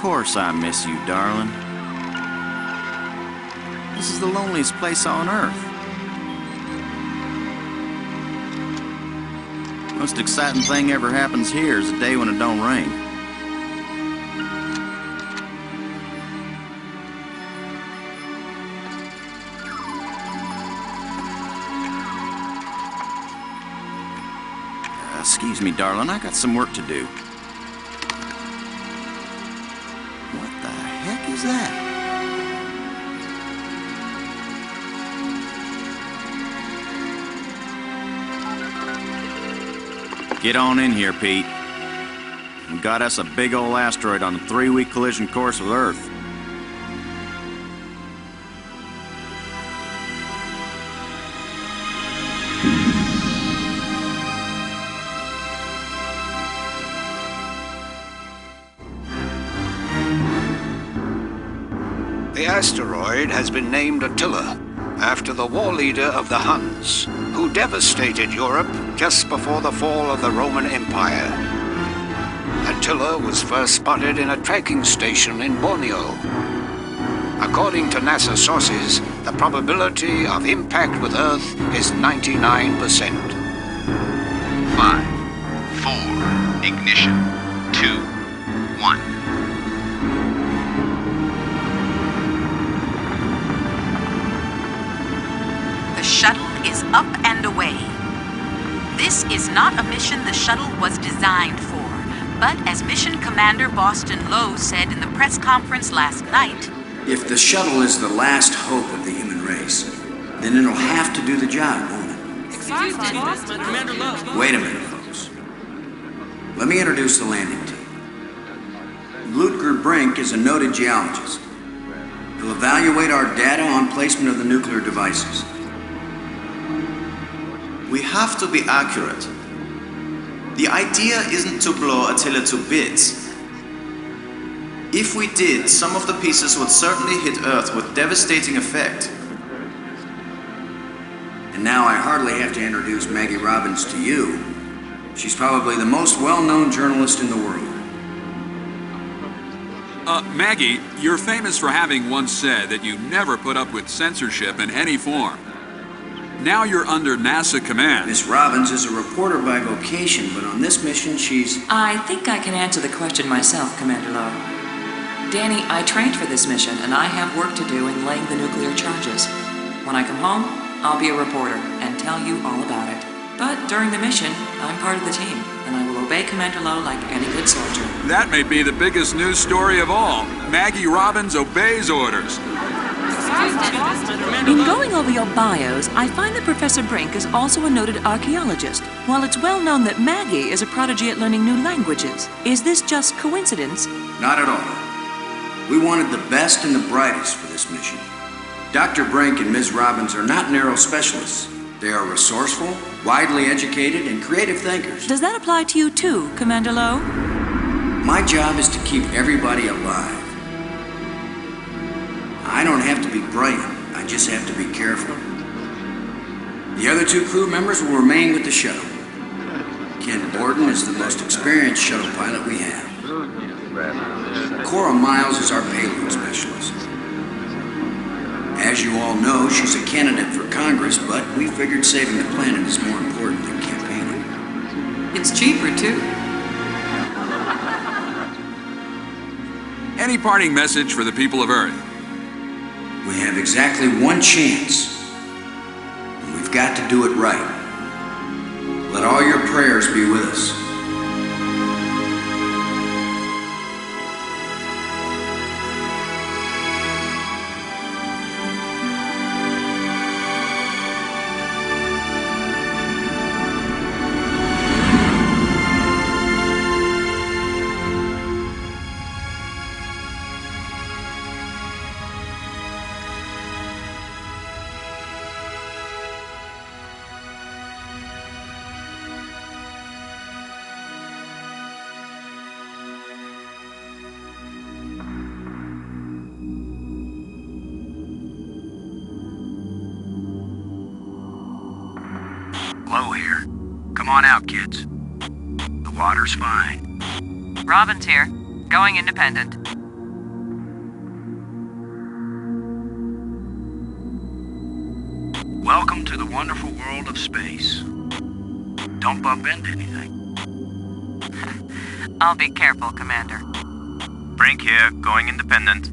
course I miss you, darling. This is the loneliest place on Earth. Most exciting thing ever happens here is the day when it don't rain. Excuse me, darling, I got some work to do. What the heck is that? Get on in here, Pete. We got us a big old asteroid on a 3-week collision course with Earth. The asteroid has been named Attila, after the war leader of the Huns, who devastated Europe just before the fall of the Roman Empire. Attila was first spotted in a tracking station in Borneo. According to NASA sources, the probability of impact with Earth is 99%. 5, 4, ignition, 2, 1. The shuttle is up and away. This is not a mission the shuttle was designed for, but as Mission Commander Boston Lowe said in the press conference last night, if the shuttle is the last hope of the human race, then it'll have to do the job, won't it? Commander Lowe. Wait a minute, folks. Let me introduce the landing team. Ludger Brink is a noted geologist. He'll evaluate our data on placement of the nuclear devices. We have to be accurate. The idea isn't to blow Attila to bits. If we did, some of the pieces would certainly hit Earth with devastating effect. And now I hardly have to introduce Maggie Robbins to you. She's probably the most well-known journalist in the world. Maggie, you're famous for having once said that you never put up with censorship in any form. Now you're under NASA command. Miss Robbins is a reporter by vocation, but on this mission she's... I think I can answer the question myself, Commander Lowe. Danny, I trained for this mission, and I have work to do in laying the nuclear charges. When I come home, I'll be a reporter and tell you all about it. But during the mission, I'm part of the team, and I will obey Commander Lowe like any good soldier. That may be the biggest news story of all. Maggie Robbins obeys orders. In going over your bios, I find that Professor Brink is also a noted archaeologist, while it's well known that Maggie is a prodigy at learning new languages. Is this just coincidence? Not at all. We wanted the best and the brightest for this mission. Dr. Brink and Ms. Robbins are not narrow specialists. They are resourceful, widely educated, and creative thinkers. Does that apply to you too, Commander Lowe? My job is to keep everybody alive. I don't have to be brilliant, I just have to be careful. The other 2 crew members will remain with the shuttle. Ken Borden is the most experienced shuttle pilot we have. Cora Miles is our payload specialist. As you all know, she's a candidate for Congress, but we figured saving the planet is more important than campaigning. It's cheaper, too. Any parting message for the people of Earth? We have exactly one chance, and we've got to do it right. Let all your prayers be with us. Low here. Come on out, kids. The water's fine. Robbins here, going independent. Welcome to the wonderful world of space. Don't bump into anything. I'll be careful, Commander. Brink here, going independent.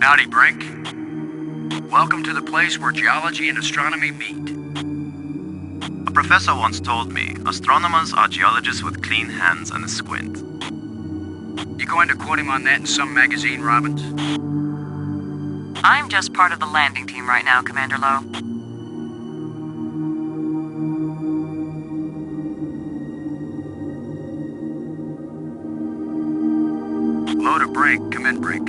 Howdy, Brink. Welcome to the place where geology and astronomy meet. A professor once told me, astronomers are geologists with clean hands and a squint. You going to quote him on that in some magazine, Robbins? I'm just part of the landing team right now, Commander Lowe. Low to Brink. Come in, Brink.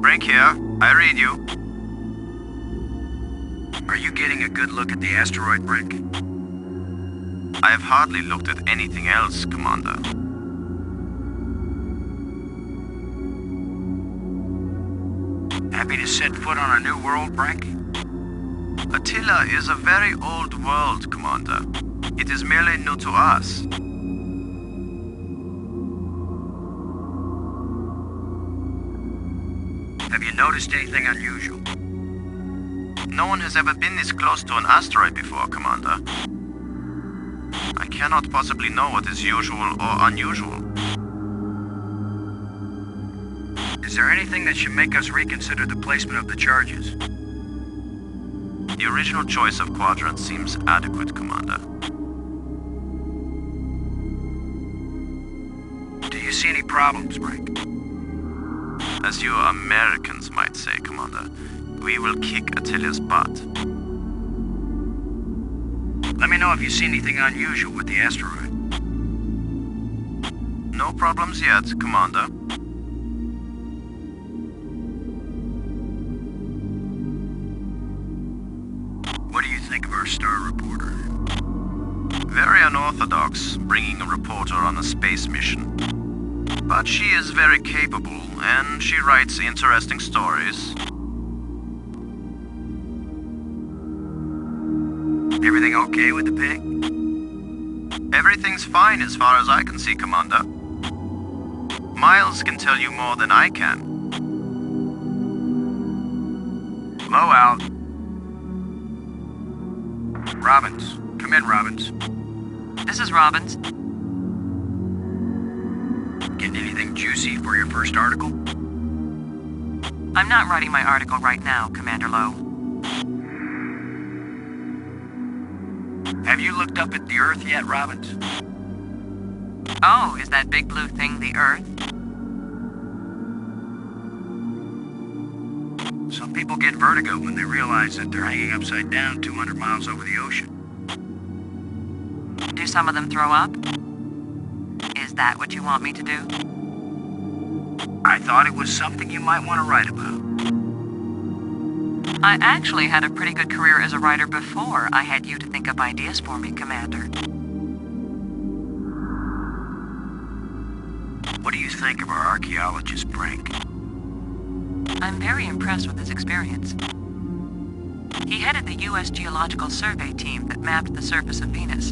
Brink here, I read you. Are you getting a good look at the asteroid, Brink? I have hardly looked at anything else, Commander. Happy to set foot on a new world, Brink? Attila is a very old world, Commander. It is merely new to us. Have you noticed anything unusual? No one has ever been this close to an asteroid before, Commander. I cannot possibly know what is usual or unusual. Is there anything that should make us reconsider the placement of the charges? The original choice of quadrant seems adequate, Commander. Do you see any problems, Brink? As you Americans might say, Commander, we will kick Attila's butt. Let me know if you see anything unusual with the asteroid. No problems yet, Commander. What do you think of our star reporter? Very unorthodox, bringing a reporter on a space mission. But she is very capable, and she writes interesting stories. Everything okay with the pig? Everything's fine as far as I can see, Commander. Miles can tell you more than I can. Low out. Robbins. Come in, Robbins. This is Robbins. Getting anything juicy for your first article? I'm not writing my article right now, Commander Lowe. Have you looked up at the Earth yet, Robbins? Oh, is that big blue thing the Earth? Some people get vertigo when they realize that they're hanging upside down 200 miles over the ocean. Do some of them throw up? Is that what you want me to do? I thought it was something you might want to write about. I actually had a pretty good career as a writer before I had you to think up ideas for me, Commander. What do you think of our archaeologist, Brink? I'm very impressed with his experience. He headed the U.S. Geological Survey team that mapped the surface of Venus.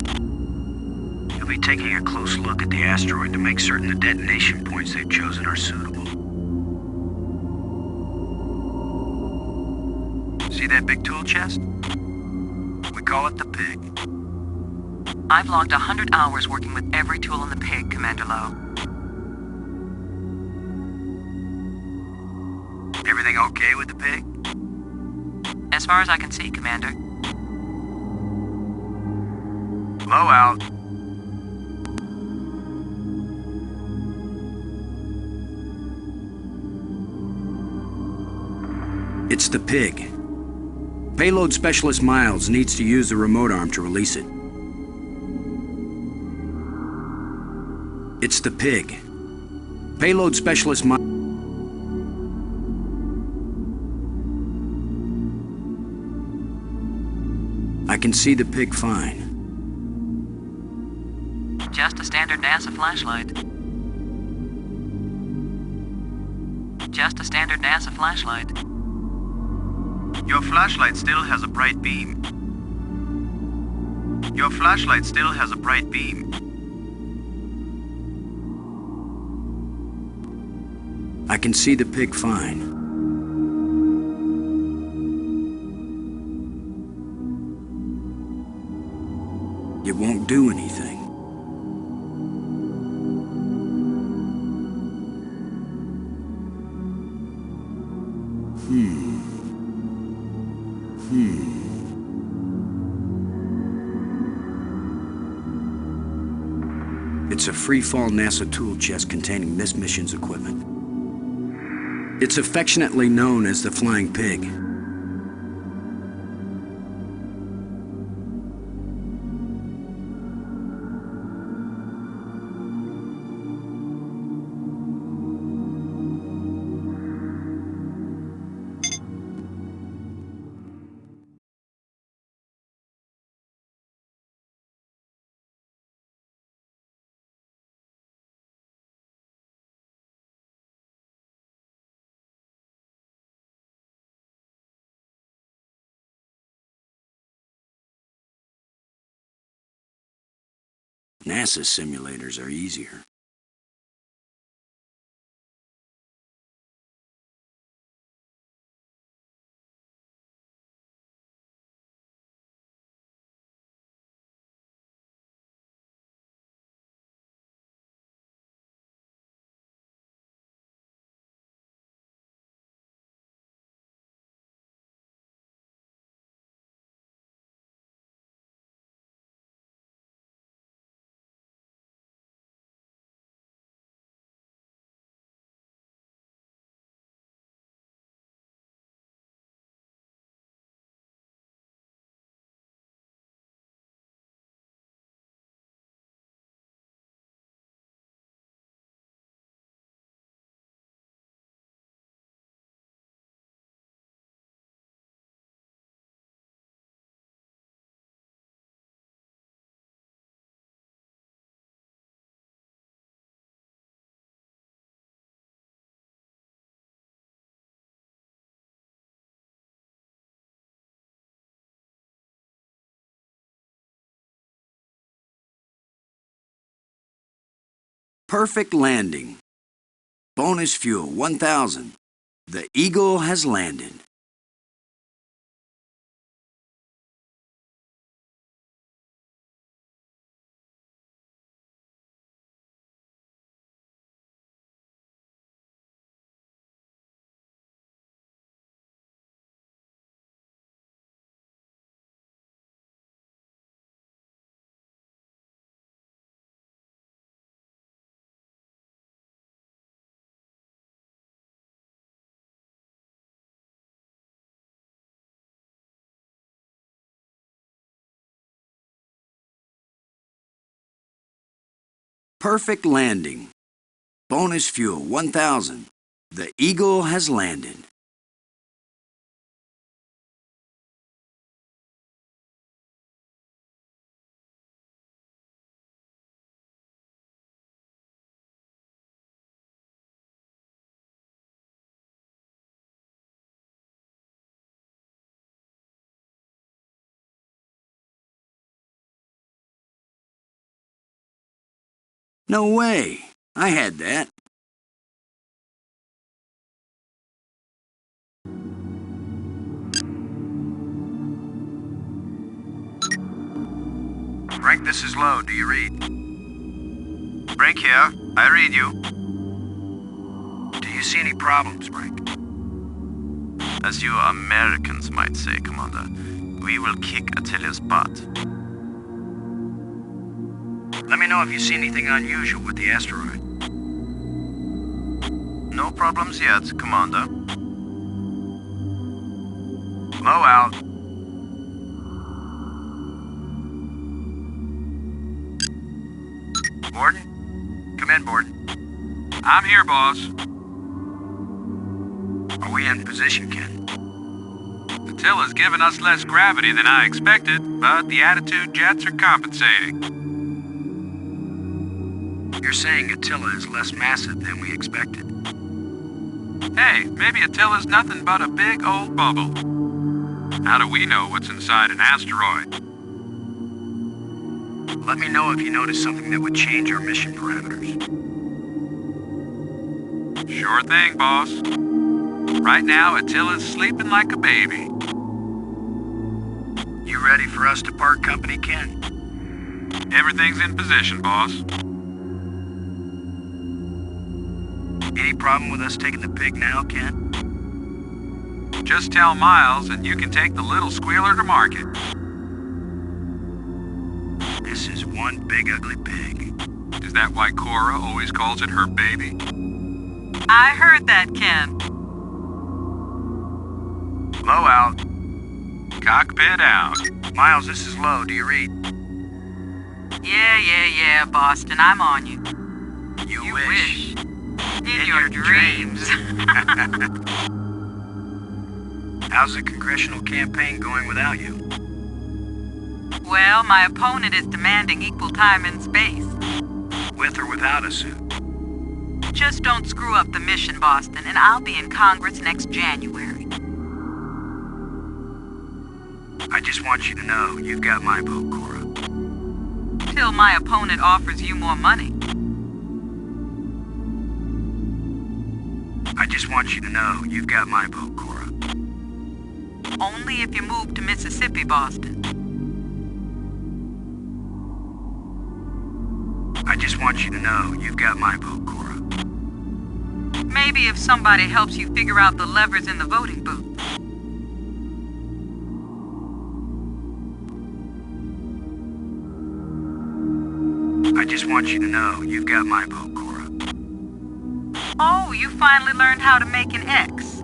He'll be taking a close look at the asteroid to make certain the detonation points they've chosen are suitable. See that big tool chest? We call it the pig. I've logged 100 hours working with every tool in the pig, Commander Lowe. Everything okay with the pig? As far as I can see, Commander. Low out. It's the pig. Payload Specialist Miles needs to use the remote arm to release it. It's the pig. Payload Specialist Miles... I can see the pig fine. Just a standard NASA flashlight. Just a standard NASA flashlight. Your flashlight still has a bright beam. Your flashlight still has a bright beam. I can see the pig fine. It won't do anything. It's a free-fall NASA tool chest containing this mission's equipment. It's affectionately known as the Flying Pig. NASA simulators are easier. Perfect landing. Bonus fuel 1,000. The Eagle has landed. Perfect landing. Bonus fuel 1,000. The Eagle has landed. No way. I had that. Frank, this is Lowe. Do you read? Brink here. I read you. Do you see any problems, Frank? As you Americans might say, Commander, we will kick Attila's butt. Let me know if you see anything unusual with the asteroid. No problems yet, Commander. Lowe out. Borden? Come in, Borden. I'm here, boss. Are we in position, Ken? Attila's given us less gravity than I expected, but the attitude jets are compensating. You're saying Attila is less massive than we expected. Hey, maybe Attila's nothing but a big old bubble. How do we know what's inside an asteroid? Let me know if you notice something that would change our mission parameters. Sure thing, boss. Right now, Attila's sleeping like a baby. You ready for us to part company, Ken? Everything's in position, boss. Any problem with us taking the pig now, Ken? Just tell Miles and you can take the little squealer to market. This is one big ugly pig. Is that why Cora always calls it her baby? I heard that, Ken. Low out. Cockpit out. Miles, this is Low. Do you read? Yeah, Boston, I'm on you. You wish. In your dreams. How's the congressional campaign going without you? Well, my opponent is demanding equal time in space. With or without a suit? Just don't screw up the mission, Boston, and I'll be in Congress next January. I just want you to know you've got my vote, Cora. Till my opponent offers you more money. I just want you to know you've got my vote, Cora. Only if you move to Mississippi, Boston. I just want you to know you've got my vote, Cora. Maybe if somebody helps you figure out the levers in the voting booth. I just want you to know you've got my vote, Cora. Oh, you finally learned how to make an X.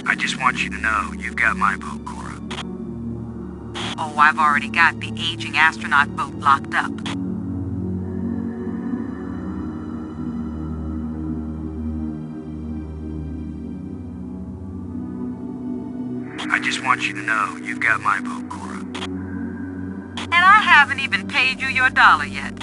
I just want you to know you've got my vote, Cora. Oh, I've already got the aging astronaut vote locked up. I just want you to know you've got my vote, Cora. And I haven't even paid you your dollar yet.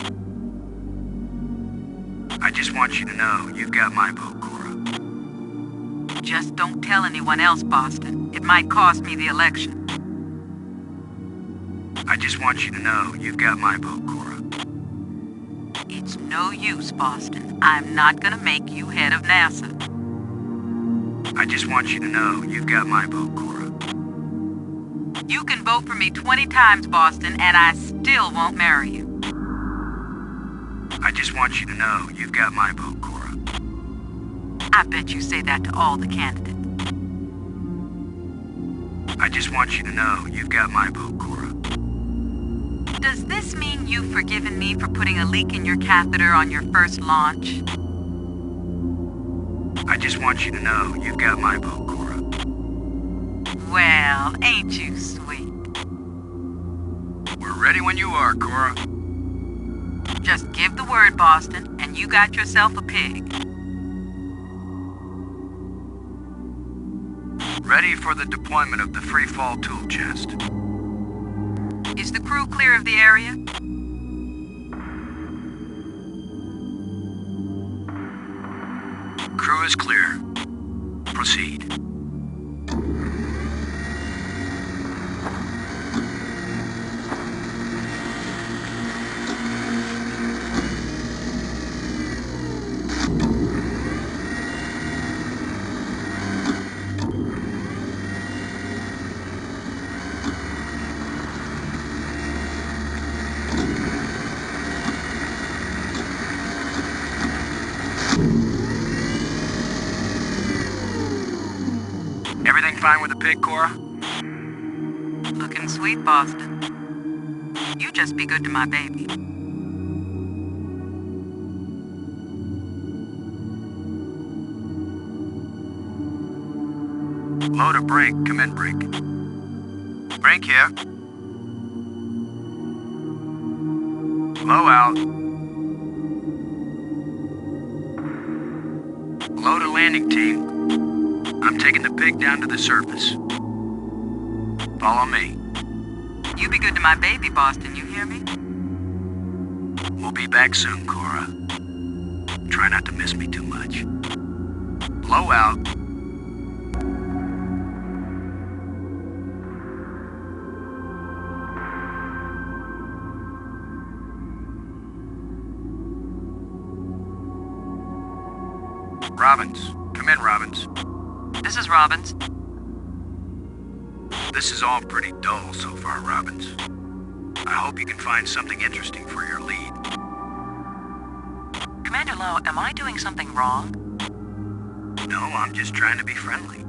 I just want you to know you've got my vote, Cora. Just don't tell anyone else, Boston. It might cost me the election. I just want you to know you've got my vote, Cora. It's no use, Boston. I'm not gonna make you head of NASA. I just want you to know you've got my vote, Cora. You can vote for me 20 times, Boston, and I still won't marry you. I just want you to know you've got my vote, Cora. I bet you say that to all the candidates. I just want you to know you've got my vote, Cora. Does this mean you've forgiven me for putting a leak in your catheter on your first launch? I just want you to know you've got my vote, Cora. Well, ain't you sweet? We're ready when you are, Cora. Just give the word, Boston, and you got yourself a pig. Ready for the deployment of the free fall tool chest. Is the crew clear of the area? Crew is clear. Proceed. Everything fine with the pig, Cora? Looking sweet, Boston. You just be good to my baby. Low to Brink. Come in, Brink. Brink here. Low out. Low to landing team. I'm taking the pig down to the surface. Follow me. You be good to my baby, Boston, you hear me? We'll be back soon, Cora. Try not to miss me too much. Low out. Robbins. Come in, Robbins. This is Robbins. This is all pretty dull so far, Robbins. I hope you can find something interesting for your lead. Commander Lowe, am I doing something wrong? No, I'm just trying to be friendly.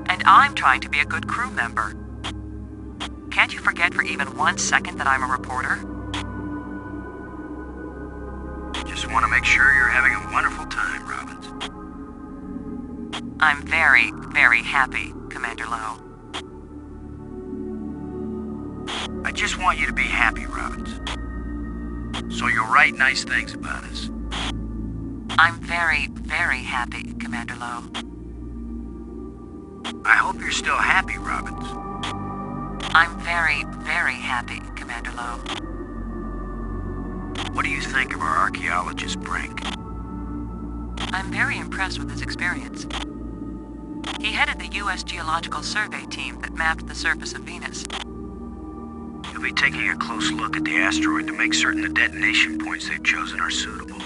And I'm trying to be a good crew member. Can't you forget for even 1 second that I'm a reporter? Just want to make sure you're having a wonderful time, Robbins. I'm very, very happy, Commander Lowe. I just want you to be happy, Robbins. So you'll write nice things about us. I'm very, very happy, Commander Lowe. I hope you're still happy, Robbins. I'm very, very happy, Commander Lowe. What do you think of our archaeologist, Brink? I'm very impressed with his experience. He headed the U.S. Geological Survey team that mapped the surface of Venus. He'll be taking a close look at the asteroid to make certain the detonation points they've chosen are suitable.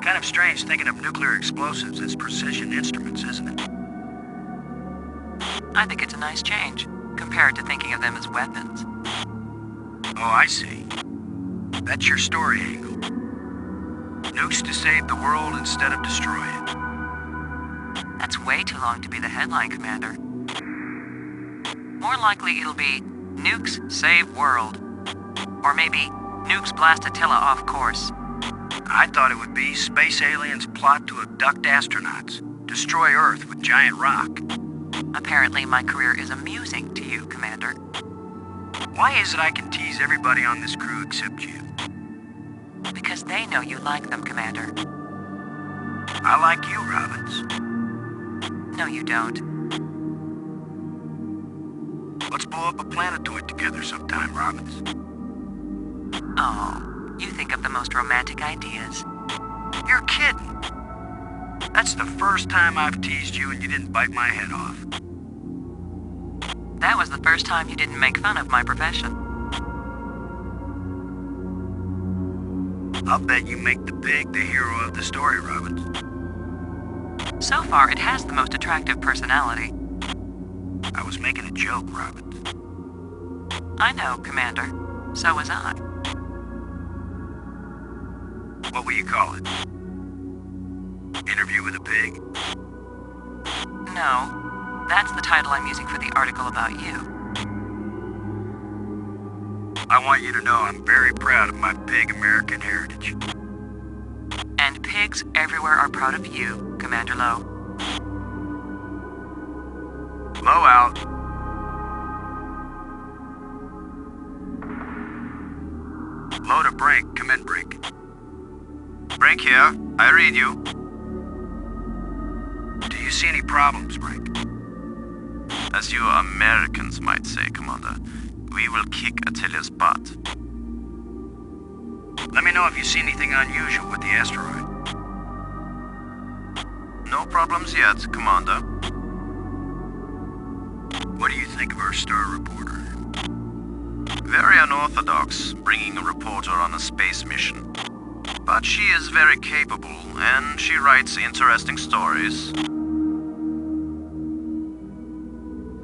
Kind of strange thinking of nuclear explosives as precision instruments, isn't it? I think it's a nice change, compared to thinking of them as weapons. Oh, I see. That's your story angle. Nukes to save the world instead of destroy it. That's way too long to be the headline, Commander. More likely it'll be Nukes Save World. Or maybe Nukes Blast Attila off course. I thought it would be space aliens plot to abduct astronauts, destroy Earth with giant rock. Apparently my career is amusing to you, Commander. Why is it I can tease everybody on this crew except you? Because they know you like them, Commander. I like you, Robbins. No, you don't. Let's blow up a planetoid together sometime, Robbins. Oh, you think of the most romantic ideas. You're kidding. That's the first time I've teased you and you didn't bite my head off. That was the first time you didn't make fun of my profession. I'll bet you make the pig the hero of the story, Robbins. So far, it has the most attractive personality. I was making a joke, Robbins. I know, Commander. So was I. What will you call it? Interview with a pig? No, that's the title I'm using for the article about you. I want you to know I'm very proud of my pig American heritage. And pigs everywhere are proud of you, Commander Lowe. Low out. Low to Brink. Come in, Brink. Brink here. I read you. Do you see any problems, Brink? As you Americans might say, Commander, we will kick Attila's butt. Let me know if you see anything unusual with the asteroid. No problems yet, Commander. What do you think of our star reporter? Very unorthodox, bringing a reporter on a space mission. But she is very capable, and she writes interesting stories.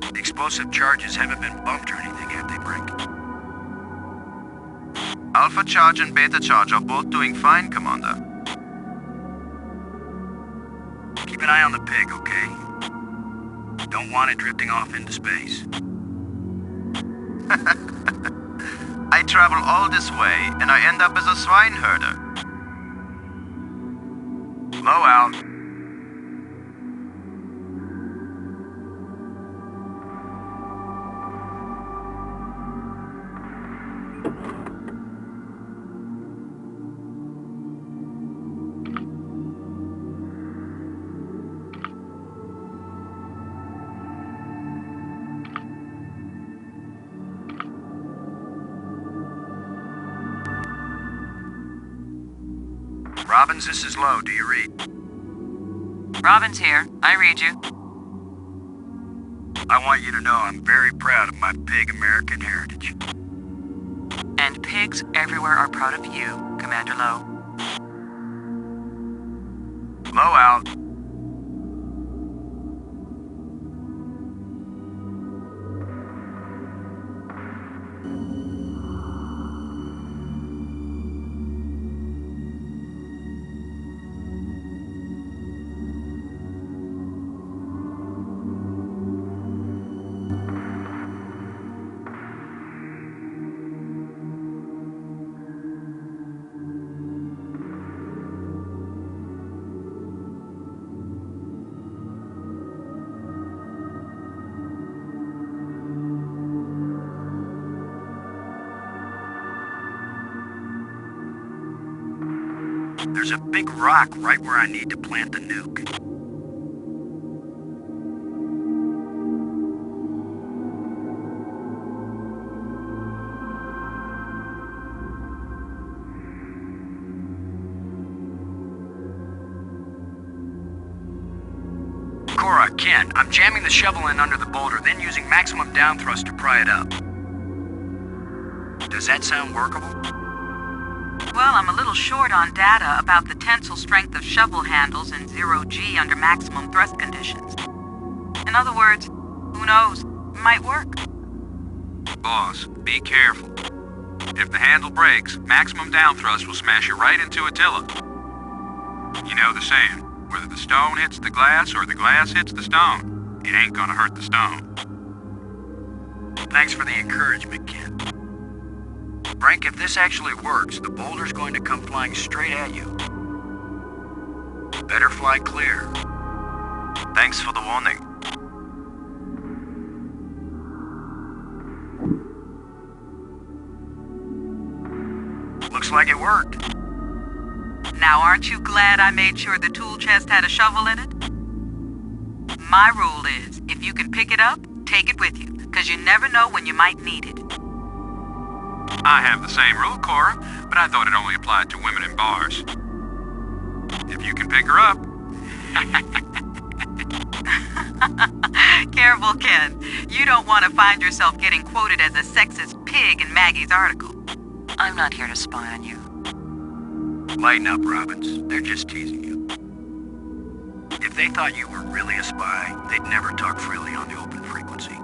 The explosive charges haven't been bumped or anything, have they, Brink? Alpha Charge and Beta Charge are both doing fine, Commander. Keep an eye on the pig, okay? Don't want it drifting off into space. I travel all this way, and I end up as a swine herder. Low out. Robbins, this is Low. Do you read? Robbins here. I read you. I want you to know I'm very proud of my pig American heritage. And pigs everywhere are proud of you, Commander Lowe. Low out. There's a big rock right where I need to plant the nuke. Cora, Ken, I'm jamming the shovel in under the boulder, then using maximum down thrust to pry it up. Does that sound workable? Well, I'm a little short on data about the tensile strength of shovel handles in 0G under maximum thrust conditions. In other words, who knows? It might work. Boss, be careful. If the handle breaks, maximum down thrust will smash you right into Attila. You know the saying, whether the stone hits the glass or the glass hits the stone, it ain't gonna hurt the stone. Thanks for the encouragement, Ken. Brink, if this actually works, the boulder's going to come flying straight at you. Better fly clear. Thanks for the warning. Looks like it worked. Now, aren't you glad I made sure the tool chest had a shovel in it? My rule is, if you can pick it up, take it with you, because you never know when you might need it. I have the same rule, Cora, but I thought it only applied to women in bars. If you can pick her up. Careful, Ken. You don't want to find yourself getting quoted as a sexist pig in Maggie's article. I'm not here to spy on you. Lighten up, Robbins. They're just teasing you. If they thought you were really a spy, they'd never talk freely on the open frequency.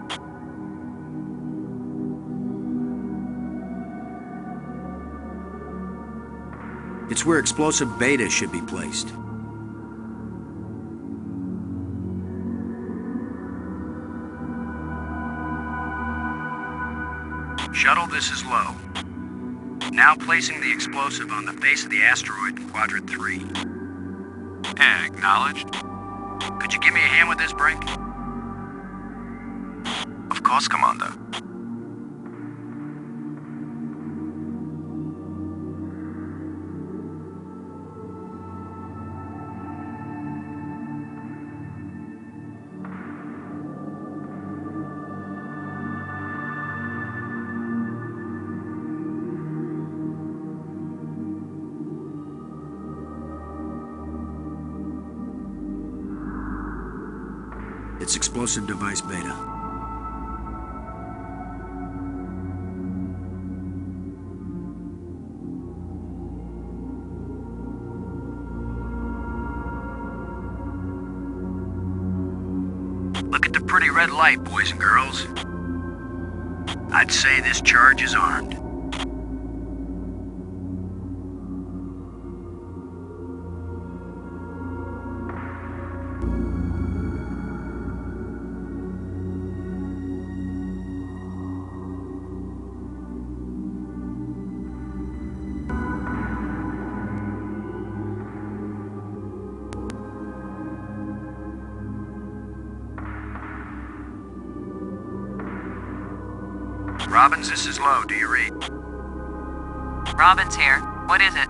It's where explosive beta should be placed. Shuttle, this is Low. Now placing the explosive on the face of the asteroid in Quadrant 3. Acknowledged. Could you give me a hand with this, Brink? Of course, Commander. It's explosive device beta. Look at the pretty red light, boys and girls. I'd say this charge is armed. Robbins, this is Low. Do you read? Robbins here. What is it?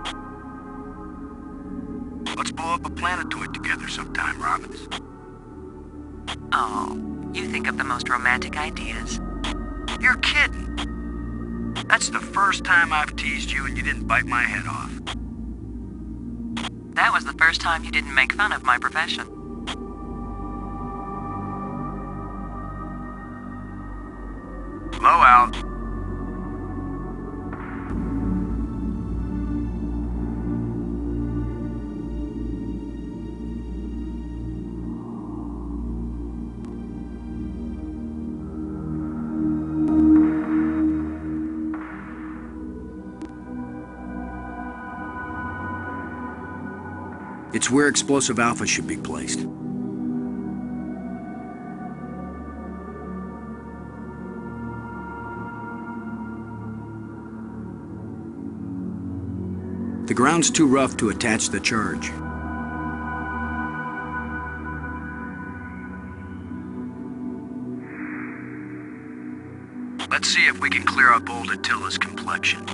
Let's blow up a planetoid together sometime, Robbins. Oh, you think of the most romantic ideas. You're kidding. That's the first time I've teased you and you didn't bite my head off. That was the first time you didn't make fun of my profession. Low out. It's where Explosive Alpha should be placed. The ground's too rough to attach the charge. Let's see if we can clear up old Attila's complexion.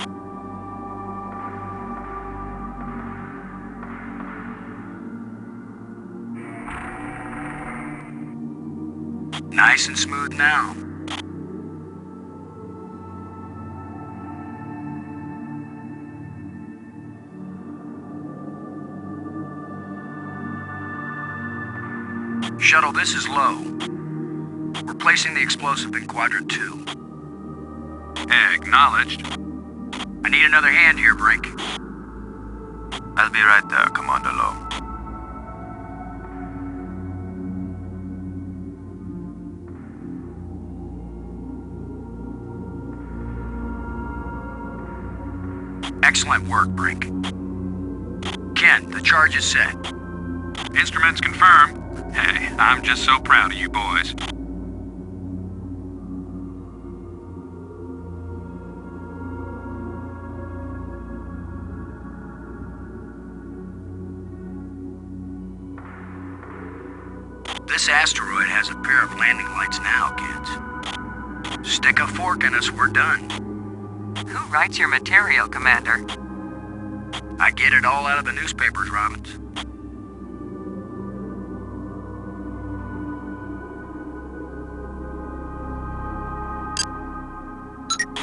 Nice and smooth now. Shuttle, this is low. We're placing the explosive in Quadrant 2. Acknowledged. I need another hand here, Brink. I'll be right there, Commander Lowe. Excellent work, Brink. Ken, the charge is set. Instruments confirmed. Hey, I'm just so proud of you boys. This asteroid has a pair of landing lights now, kids. Stick a fork in us, we're done. Who writes your material, Commander? I get it all out of the newspapers, Robbins.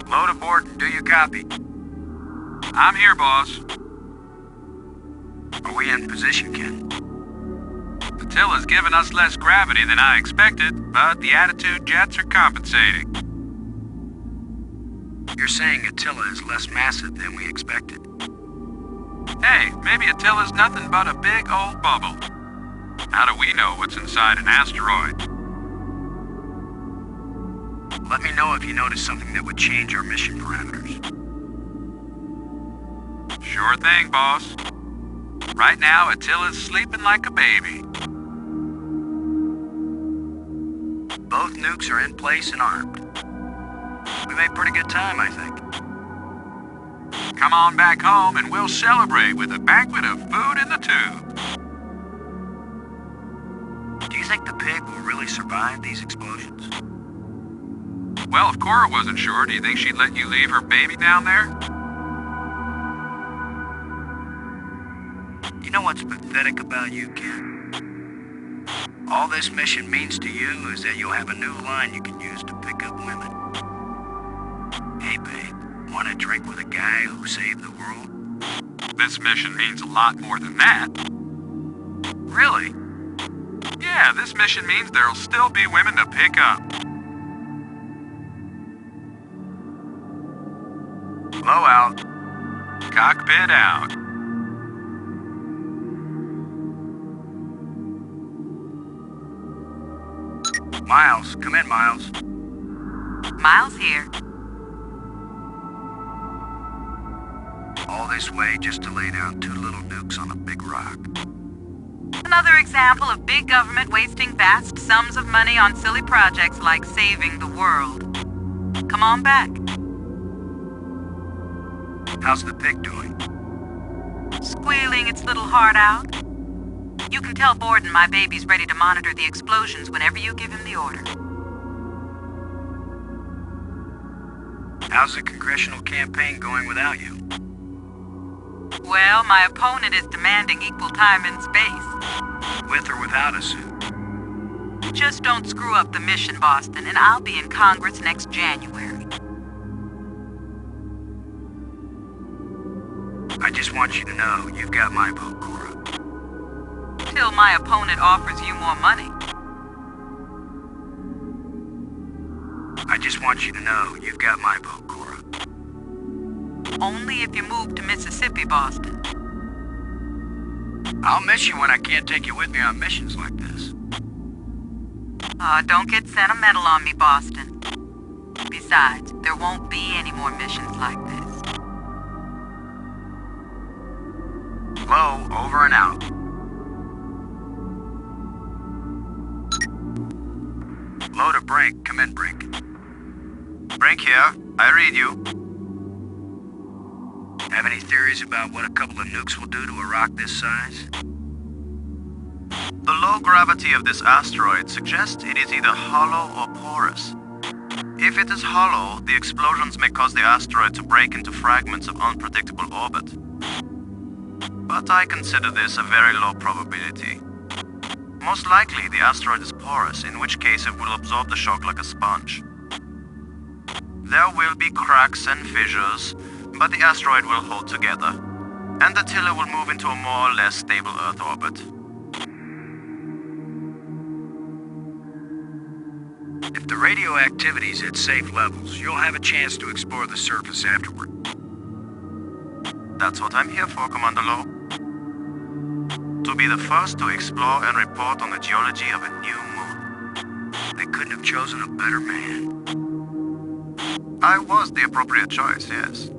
Load aboard and do you copy? I'm here, boss. Are we in position, Ken? Attila's given us less gravity than I expected, but the attitude jets are compensating. You're saying Attila is less massive than we expected. Hey, maybe Attila's nothing but a big old bubble. How do we know what's inside an asteroid? Let me know if you notice something that would change our mission parameters. Sure thing, boss. Right now, Attila's sleeping like a baby. Both nukes are in place and armed. We made pretty good time, I think. Come on back home and we'll celebrate with a banquet of food in the tube. Do you think the pig will really survive these explosions? Well, if Cora wasn't sure, do you think she'd let you leave her baby down there? You know what's pathetic about you, Ken? All this mission means to you is that you'll have a new line you can use to pick up women. Hey, babe, want a drink with a guy who saved the world? This mission means a lot more than that. Really? Yeah, this mission means there'll still be women to pick up. Blow out. Cockpit out. Miles, come in, Miles. Miles here. All this way just to lay down 2 little nukes on a big rock. Another example of big government wasting vast sums of money on silly projects like saving the world. Come on back. How's the pig doing? Squealing its little heart out. You can tell Borden my baby's ready to monitor the explosions whenever you give him the order. How's the congressional campaign going without you? Well, my opponent is demanding equal time in space. With or without a suit? Just don't screw up the mission, Boston, and I'll be in Congress next January. I just want you to know you've got my vote, Cora. Till my opponent offers you more money. I just want you to know you've got my vote, Cora. Only if you move to Mississippi, Boston. I'll miss you when I can't take you with me on missions like this. Don't get sentimental on me, Boston. Besides, there won't be any more missions like this. Low, over and out. Loader Brink. Come in, Brink. Brink here. I read you. Have any theories about what a couple of nukes will do to a rock this size? The low gravity of this asteroid suggests it is either hollow or porous. If it is hollow, the explosions may cause the asteroid to break into fragments of unpredictable orbit. But I consider this a very low probability. Most likely, the asteroid is porous, in which case it will absorb the shock like a sponge. There will be cracks and fissures, but the asteroid will hold together, and Attila will move into a more or less stable Earth orbit. If the radioactivity's at safe levels, you'll have a chance to explore the surface afterward. That's what I'm here for, Commander Lowe. To be the first to explore and report on the geology of a new moon. They couldn't have chosen a better man. I was the appropriate choice, yes.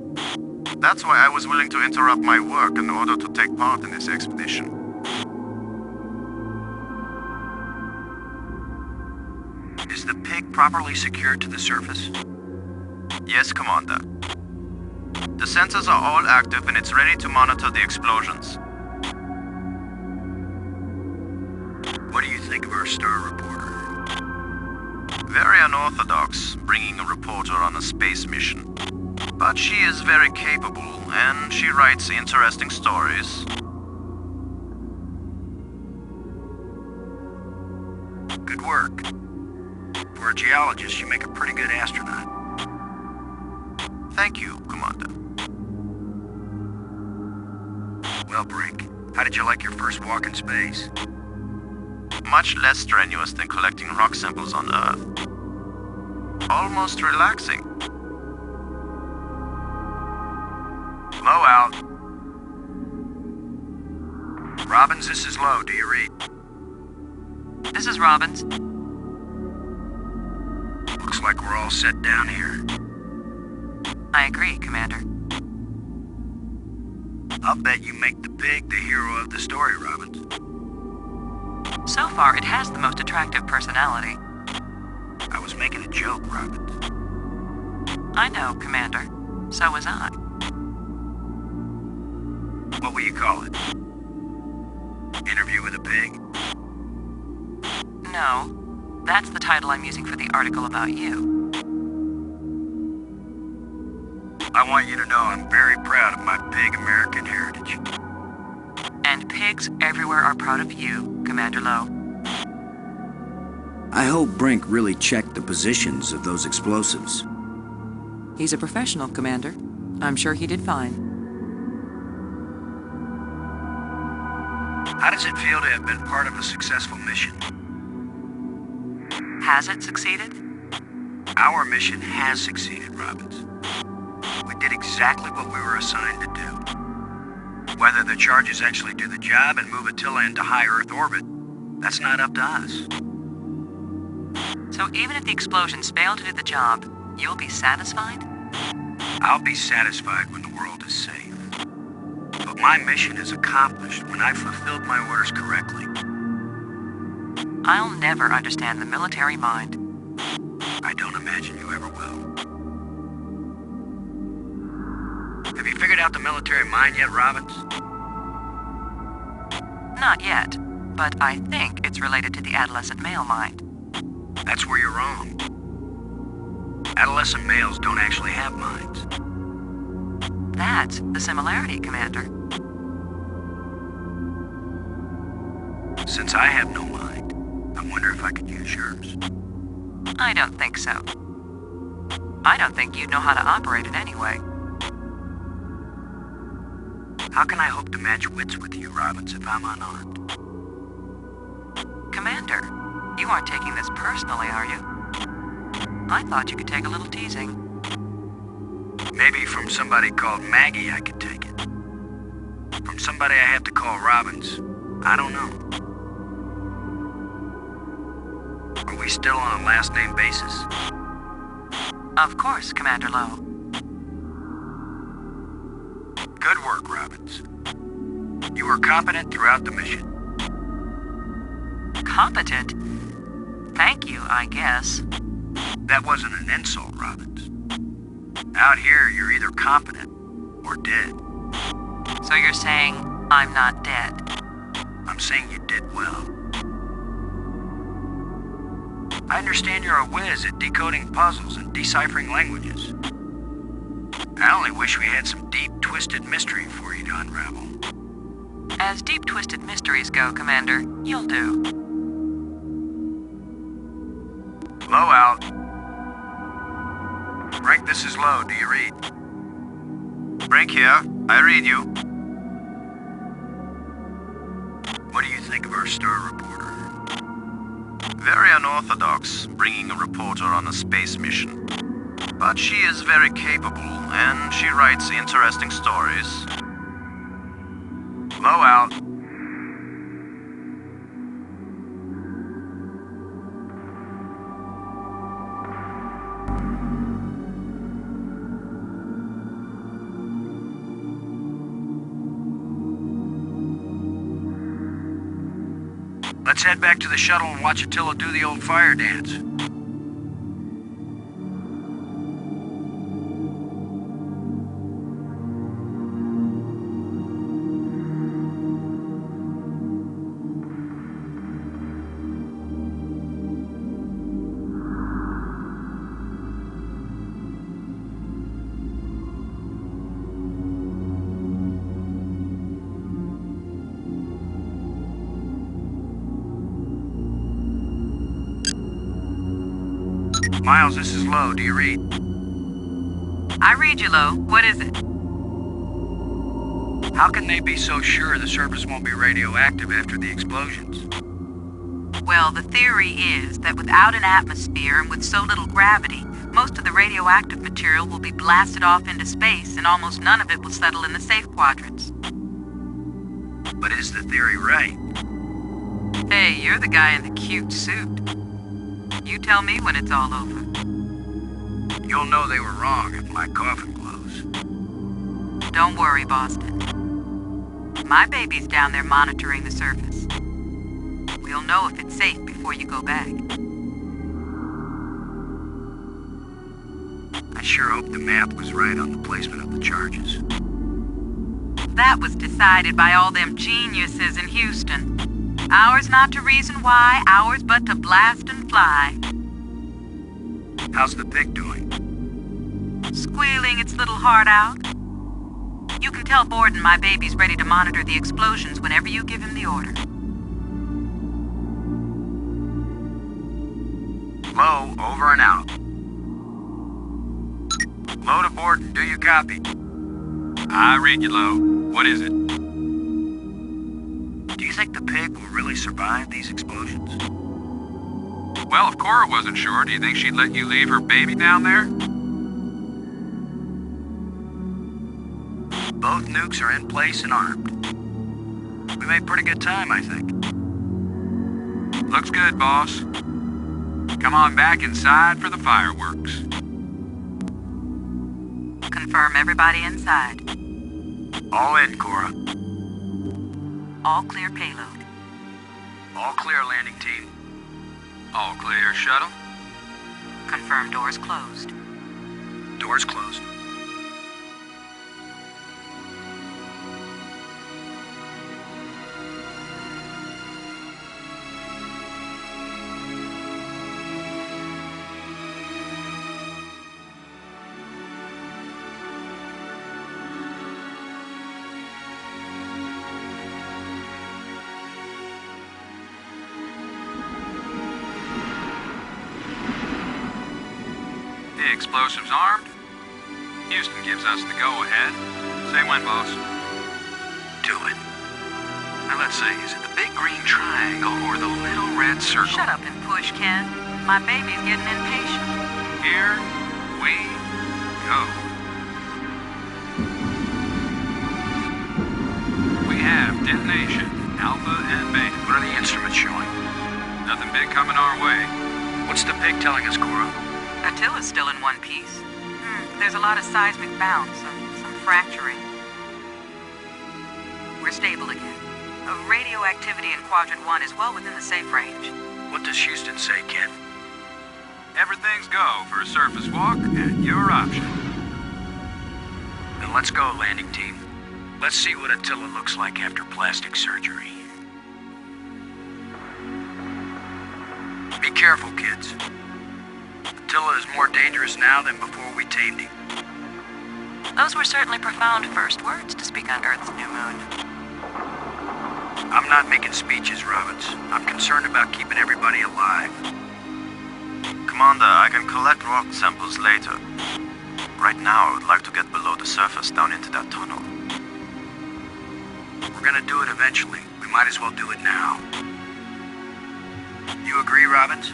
That's why I was willing to interrupt my work in order to take part in this expedition. Is the pig properly secured to the surface? Yes, Commander. The sensors are all active and it's ready to monitor the explosions. What do you think of our star reporter? Very unorthodox, bringing a reporter on a space mission. But she is very capable, and she writes interesting stories. Good work. For a geologist, you make a pretty good astronaut. Thank you, Commander. Well, Brink, how did you like your first walk in space? Much less strenuous than collecting rock samples on Earth. Almost relaxing. Low out. Robbins, this is Low. Do you read? This is Robbins. Looks like we're all set down here. I agree, Commander. I'll bet you make the pig the hero of the story, Robbins. So far, it has the most attractive personality. I was making a joke, Robbins. I know, Commander. So was I. What will you call it? Interview with a pig? No, that's the title I'm using for the article about you. I want you to know I'm very proud of my pig American heritage. And pigs everywhere are proud of you, Commander Lowe. I hope Brink really checked the positions of those explosives. He's a professional, Commander. I'm sure he did fine. How does it feel to have been part of a successful mission? Has it succeeded? Our mission has succeeded, Robbins. We did exactly what we were assigned to do. Whether the charges actually do the job and move Attila into high Earth orbit, that's not up to us. So even if the explosions fail to do the job, you'll be satisfied? I'll be satisfied when the world is safe. But my mission is accomplished when I fulfilled my orders correctly. I'll never understand the military mind. I don't imagine you ever will. Have you figured out the military mind yet, Robbins? Not yet, but I think it's related to the adolescent male mind. That's where you're wrong. Adolescent males don't actually have minds. That's the similarity, Commander. Since I have no mind, I wonder if I could use yours. I don't think so. I don't think you'd know how to operate it anyway. How can I hope to match wits with you, Robbins, if I'm unarmed? Commander, you aren't taking this personally, are you? I thought you could take a little teasing. Maybe from somebody called Maggie I could take it. From somebody I have to call Robbins, I don't know. Are we still on a last name basis? Of course, Commander Lowe. Good work, Robbins. You were competent throughout the mission. Competent? Thank you, I guess. That wasn't an insult, Robbins. Out here, you're either competent or dead. So you're saying I'm not dead? I'm saying you did well. I understand you're a whiz at decoding puzzles and deciphering languages. I only wish we had some deep, twisted mystery for you to unravel. As deep, twisted mysteries go, Commander, you'll do. Low out. Brink, this is Low. Do you read? Brink here. I read you. What do you think of our star reporter? Very unorthodox, bringing a reporter on a space mission. But she is very capable, and she writes interesting stories. Low out. Let's head back to the shuttle and watch Attila do the old fire dance. Miles, this is Low. Do you read? I read you, Lo. What is it? How can they be so sure the surface won't be radioactive after the explosions? Well, the theory is that without an atmosphere and with so little gravity, most of the radioactive material will be blasted off into space and almost none of it will settle in the safe quadrants. But is the theory right? Hey, you're the guy in the cute suit. You tell me when it's all over. You'll know they were wrong if my coffin glows. Don't worry, Boston. My baby's down there monitoring the surface. We'll know if it's safe before you go back. I sure hope the map was right on the placement of the charges. That was decided by all them geniuses in Houston. Ours not to reason why, ours but to blast and fly. How's the pig doing? Squealing its little heart out. You can tell Borden my baby's ready to monitor the explosions whenever you give him the order. Low, over and out. Low to Borden, do you copy? I read you, Low. What is it? Do you think the pig will really survive these explosions? Well, if Cora wasn't sure, do you think she'd let you leave her baby down there? Both nukes are in place and armed. We made pretty good time, I think. Looks good, boss. Come on back inside for the fireworks. Confirm everybody inside. All in, Cora. All clear payload. All clear, landing team. All clear, shuttle. Confirm doors closed. Doors closed. The explosives armed. Houston gives us the go-ahead. Say when, boss. Do it. Now let's see, is it the big green triangle or the little red circle? Shut up and push, Ken. My baby's getting impatient. Here we go. We have detonation, Alpha and Beta. What are the instruments showing? Nothing big coming our way. What's the pig telling us, Cora? Attila's still in one piece. There's a lot of seismic bounce, some fracturing. We're stable again. Radioactivity in Quadrant 1 is well within the safe range. What does Houston say, Ken? Everything's go for a surface walk at your option. Then let's go, landing team. Let's see what Attila looks like after plastic surgery. Be careful, kids. Attila is more dangerous now than before we tamed him. Those were certainly profound first words to speak on Earth's new moon. I'm not making speeches, Roberts. I'm concerned about keeping everybody alive. Commander, I can collect rock samples later. Right now, I would like to get below the surface down into that tunnel. We're gonna do it eventually. We might as well do it now. You agree, Robbins?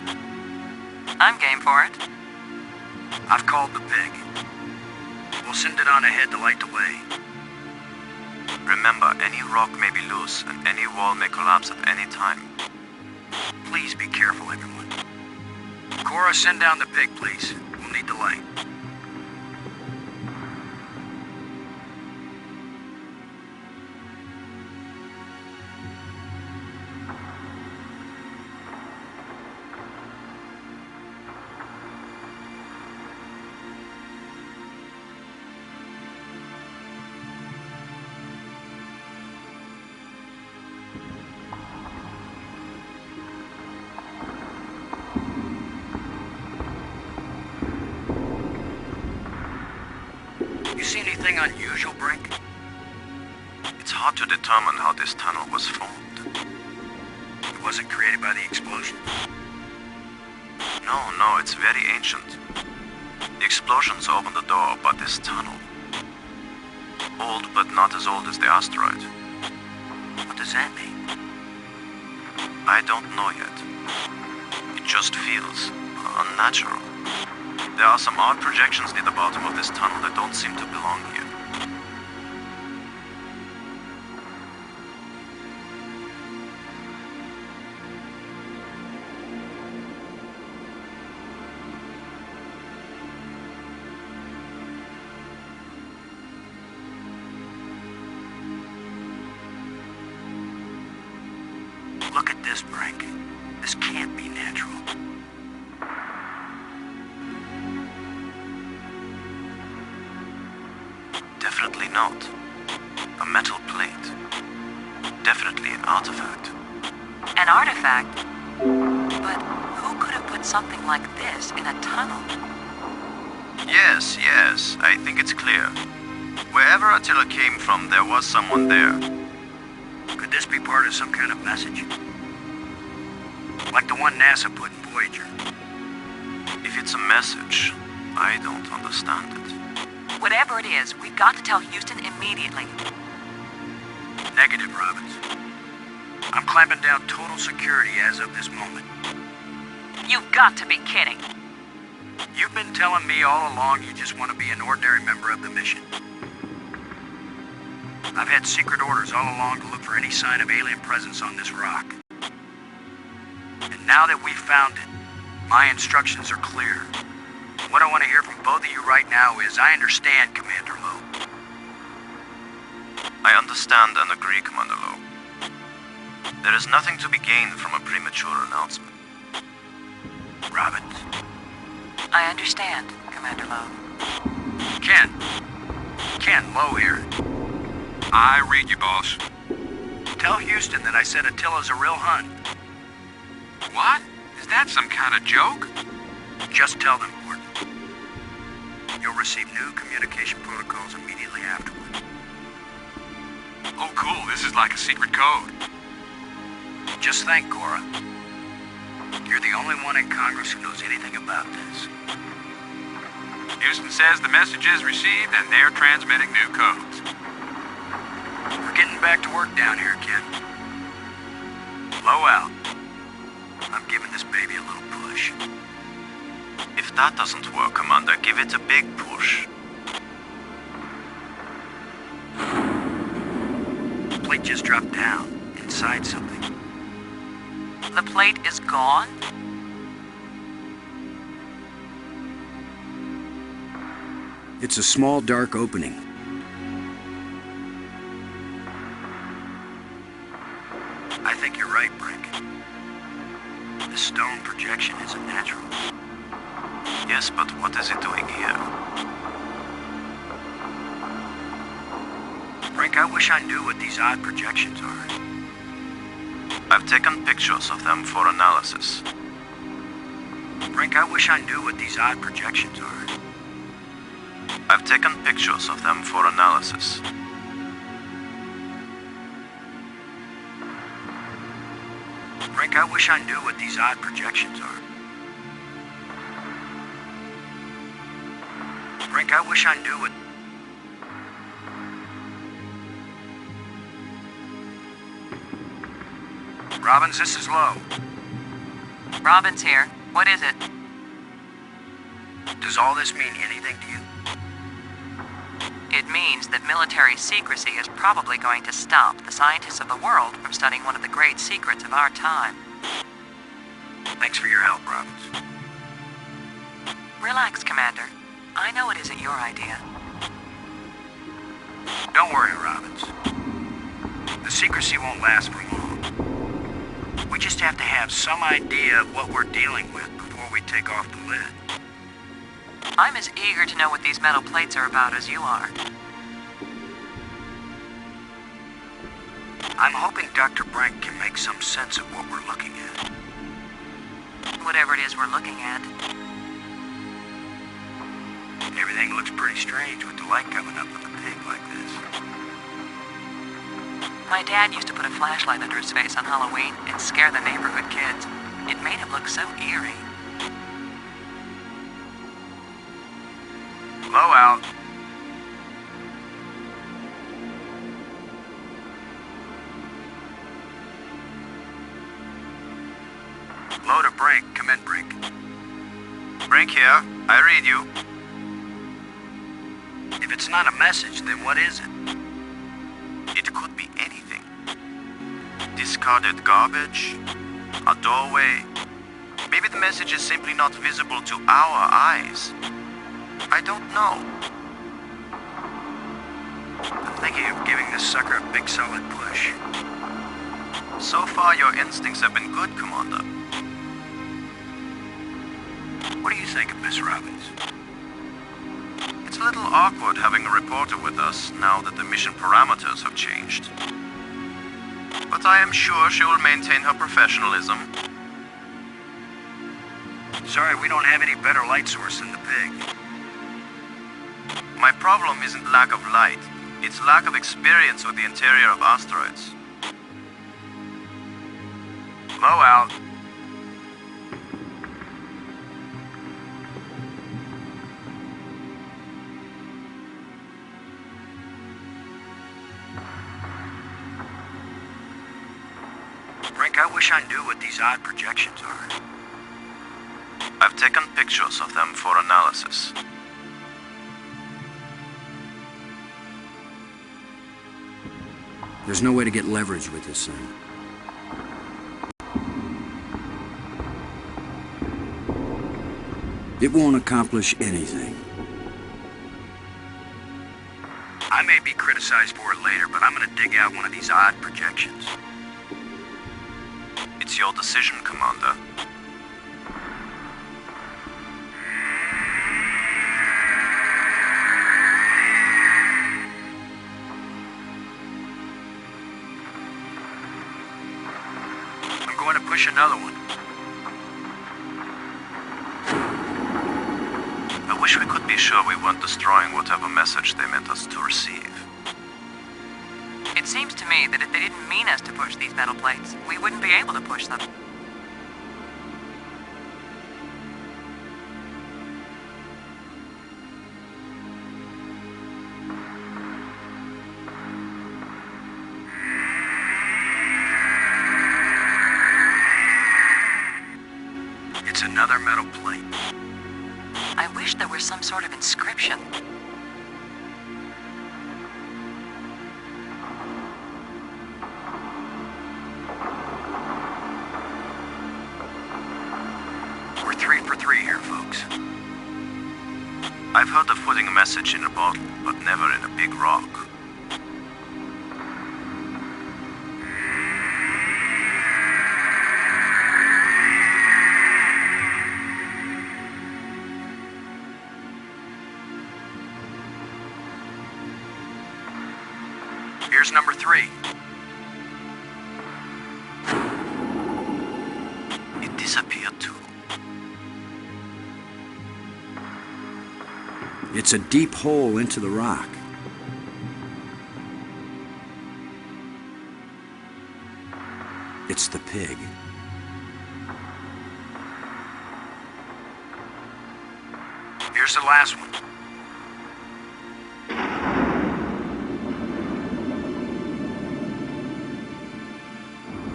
I'm game for it. I've called the pig. We'll send it on ahead to light the way. Remember, any rock may be loose, and any wall may collapse at any time. Please be careful, everyone. Cora, send down the pig, please. We'll need the light. You see anything unusual, Brink? It's hard to determine how this tunnel was formed. It wasn't created by the explosion? No, it's very ancient. The explosions opened the door, but this tunnel... old, but not as old as the asteroid. What does that mean? I don't know yet. It just feels unnatural. There are some odd projections near the bottom of this tunnel that don't seem to belong here. Look at this, Brink. This can't be natural. Definitely not. A metal plate. Definitely an artifact. An artifact? But who could have put something like this in a tunnel? Yes, I think it's clear. Wherever Attila came from, there was someone there. Could this be part of some kind of message? Like the one NASA put in Voyager? If it's a message, I don't understand it. Whatever it is, we've got to tell Houston immediately. Negative, Robbins. I'm clamping down total security as of this moment. You've got to be kidding. You've been telling me all along you just want to be an ordinary member of the mission. I've had secret orders all along to look for any sign of alien presence on this rock. And now that we've found it, my instructions are clear. What I want to hear from both of you right now is, I understand, Commander Lowe. I understand and agree, Commander Lowe. There is nothing to be gained from a premature announcement. Robbins. I understand, Commander Lowe. Ken, Lowe here. I read you, boss. Tell Houston that I said Attila's a real Hun. What? Is that some kind of joke? Just tell them, Gordon. You'll receive new communication protocols immediately afterward. Oh, cool. This is like a secret code. Just think, Cora. You're the only one in Congress who knows anything about this. Houston says the message is received and they're transmitting new codes. We're getting back to work down here, Ken. Low out. I'm giving this baby a little push. If that doesn't work, Commander, give it a big push. The plate just dropped down, inside something. The plate is gone? It's a small, dark opening. I think you're right, Brink. the stone projection isn't natural. Yes, but what is it doing here? Brink, I wish I knew what these odd projections are. I've taken pictures of them for analysis. Brink, I wish I knew what these odd projections are. I've taken pictures of them for analysis. Brink, I wish I knew what these odd projections are. Brink, I wish I knew what... Robbins, this is Lowe. Robbins here. What is it? Does all this mean anything to you? It means that military secrecy is probably going to stop the scientists of the world from studying one of the great secrets of our time. Thanks for your help, Robbins. Relax, Commander. I know it isn't your idea. Don't worry, Robbins. The secrecy won't last for long. We just have to have some idea of what we're dealing with before we take off the lid. I'm as eager to know what these metal plates are about as you are. I'm hoping Dr. Brink can make some sense of what we're looking at. Whatever it is we're looking at. Everything looks pretty strange with the light coming up with a pig like this. My dad used to put a flashlight under his face on Halloween and scare the neighborhood kids. It made him look so eerie. Low out. Low to Brink. Come in, Brink. Brink here. I read you. If it's not a message, then what is it? It could be anything. Discarded garbage, a doorway. Maybe the message is simply not visible to our eyes. I don't know. I'm thinking of giving this sucker a big solid push. So far, your instincts have been good, Commander. What do you think of Miss Robbins? It's a little awkward having a reporter with us now that the mission parameters have changed. But I am sure she will maintain her professionalism. Sorry, we don't have any better light source than the pig. My problem isn't lack of light. It's lack of experience with the interior of asteroids. Low out. Brink, I wish I knew what these odd projections are. I've taken pictures of them for analysis. There's no way to get leverage with this thing. It won't accomplish anything. I may be criticized for it later, but I'm gonna dig out one of these odd projections. It's your decision, Commander. I'm going to push another one. I wish we could be sure we weren't destroying whatever message they meant us to receive. It seems to me that if they didn't mean us to push these metal plates, we wouldn't be able to push them. It's another metal plate. I wish there were some sort of inscription. We're 3 for 3 here, folks. I've heard of putting a message in a bottle, but never in a big rock. number 3? It disappeared too. It's a deep hole into the rock. It's the pig. Here's the last one.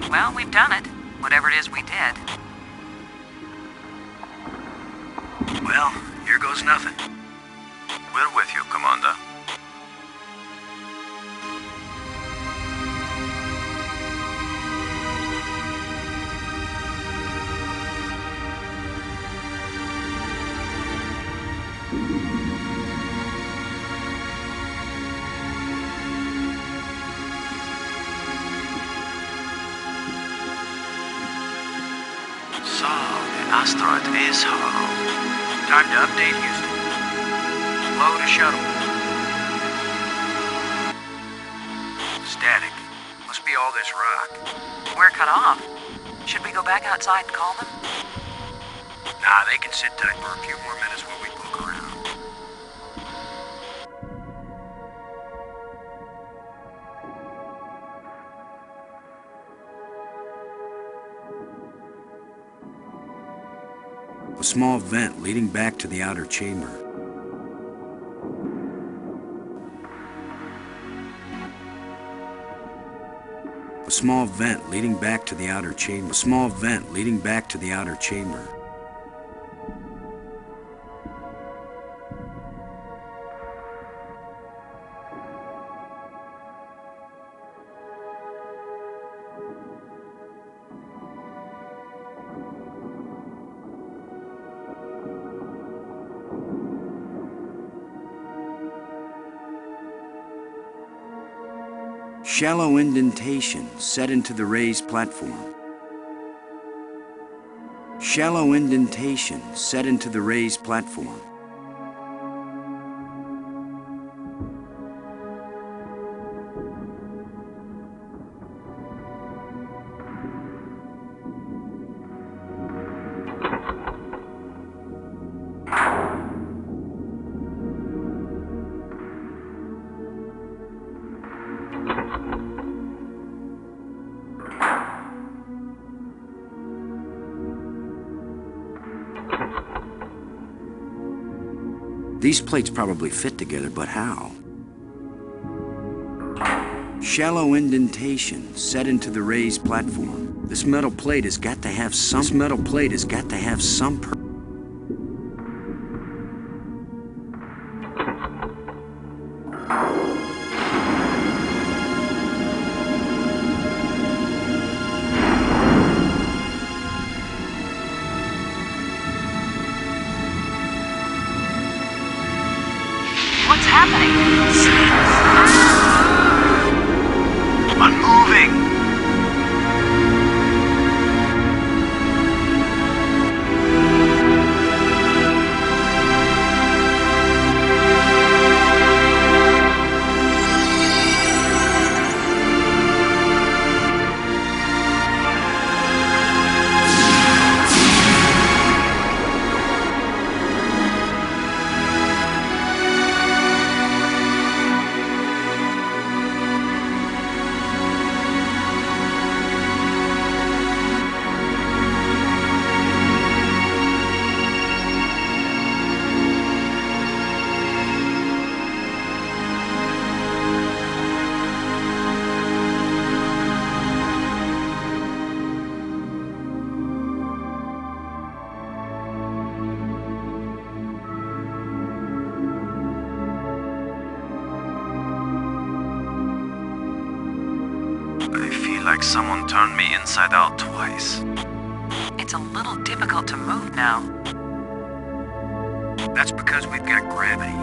Well, we've done it. Whatever it is we did. Well, here goes nothing. We're with you, Commander. So, the asteroid is hollow. Time to update Houston. Load a shuttle. Static. Must be all this rock. We're cut off. Should we go back outside and call them? Nah, they can sit tight for a few more minutes while we poke around. A small vent leading back to the outer chamber. A small vent leading back to the outer chamber. A small vent leading back to the outer chamber. Shallow indentation set into the raised platform. Shallow indentation set into the raised platform. These plates probably fit together, but how? Shallow indentation set into the raised platform. This metal plate has got to have some. This metal plate has got to have some. What's happening? Unmoving! I feel like someone turned me inside out twice. It's a little difficult to move now. That's because we've got gravity.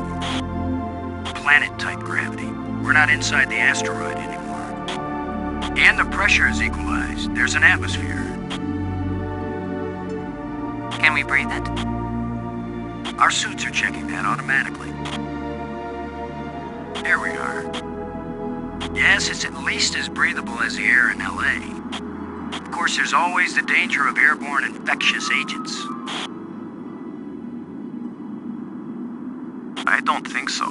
Planet-type gravity. We're not inside the asteroid anymore. And the pressure is equalized. There's an atmosphere. Can we breathe it? Our suits are checking that automatically. There we are. Yes, it's at least as breathable as the air in LA. Of course, there's always the danger of airborne infectious agents. I don't think so.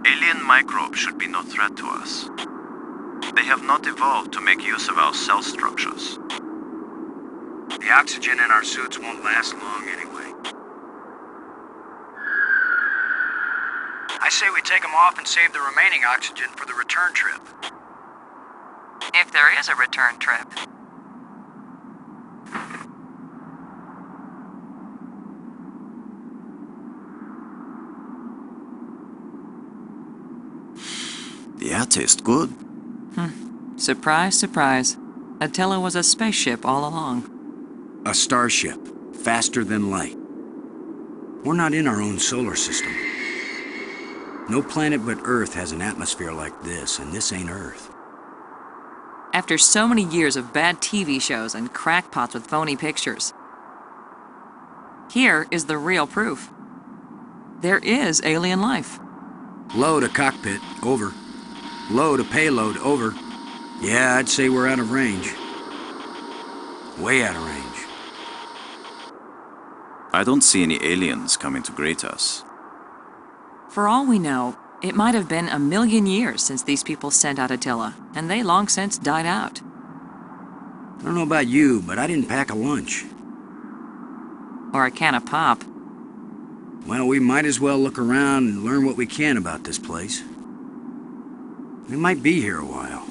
Alien microbes should be no threat to us. They have not evolved to make use of our cell structures. The oxygen in our suits won't last long anyway. I say we take them off and save the remaining oxygen for the return trip. If there is a return trip. The air tastes good. Surprise, surprise. Attila was a spaceship all along. A starship, faster than light. We're not in our own solar system. No planet but Earth has an atmosphere like this, and this ain't Earth. After so many years of bad TV shows and crackpots with phony pictures, here is the real proof. There is alien life. Low to cockpit, over. Low to payload, over. Yeah, I'd say we're out of range. Way out of range. I don't see any aliens coming to greet us. For all we know, it might have been 1,000,000 years since these people sent out Attila, and they long since died out. I don't know about you, but I didn't pack a lunch. Or a can of pop. Well, we might as well look around and learn what we can about this place. We might be here a while.